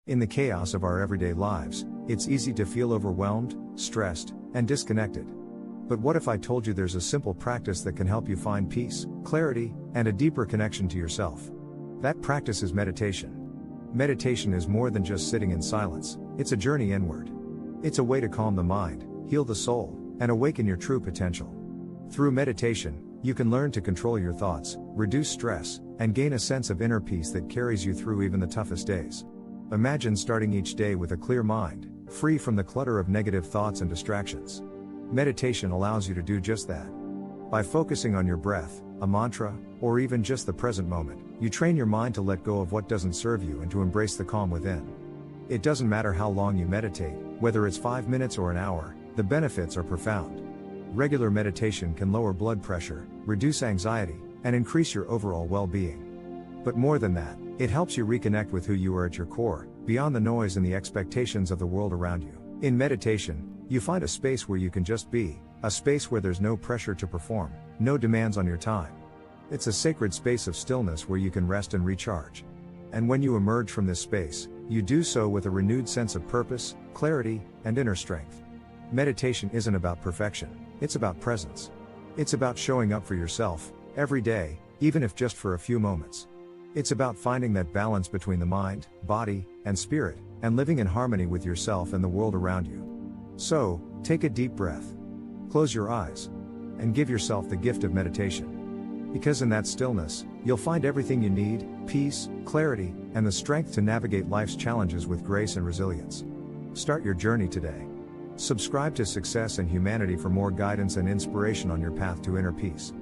In the chaos of our everyday lives, it's easy to feel overwhelmed, stressed, and disconnected. But what if I told you there's a simple practice that can help you find peace, clarity, and a deeper connection to yourself? That practice is meditation. Meditation is more than just sitting in silence, it's a journey inward. It's a way to calm the mind, heal the soul, and awaken your true potential. Through meditation, you can learn to control your thoughts, reduce stress, and gain a sense of inner peace that carries you through even the toughest days. Imagine starting each day with a clear mind, free from the clutter of negative thoughts and distractions. Meditation allows you to do just that. By focusing on your breath, a mantra, or even just the present moment, you train your mind to let go of what doesn't serve you and to embrace the calm within. It doesn't matter how long you meditate, whether it's 5 minutes or an hour, the benefits are profound. Regular meditation can lower blood pressure, reduce anxiety, and increase your overall well-being. But more than that, it helps you reconnect with who you are at your core, beyond the noise and the expectations of the world around you. In meditation, you find a space where you can just be, a space where there's no pressure to perform, no demands on your time. It's a sacred space of stillness where you can rest and recharge. And when you emerge from this space, you do so with a renewed sense of purpose, clarity, and inner strength. Meditation isn't about perfection, it's about presence. It's about showing up for yourself, every day, even if just for a few moments. It's about finding that balance between the mind, body, and spirit, and living in harmony with yourself and the world around you. So, take a deep breath. Close your eyes. And give yourself the gift of meditation. Because in that stillness, you'll find everything you need, peace, clarity, and the strength to navigate life's challenges with grace and resilience. Start your journey today. Subscribe to Success and Humanity for more guidance and inspiration on your path to inner peace.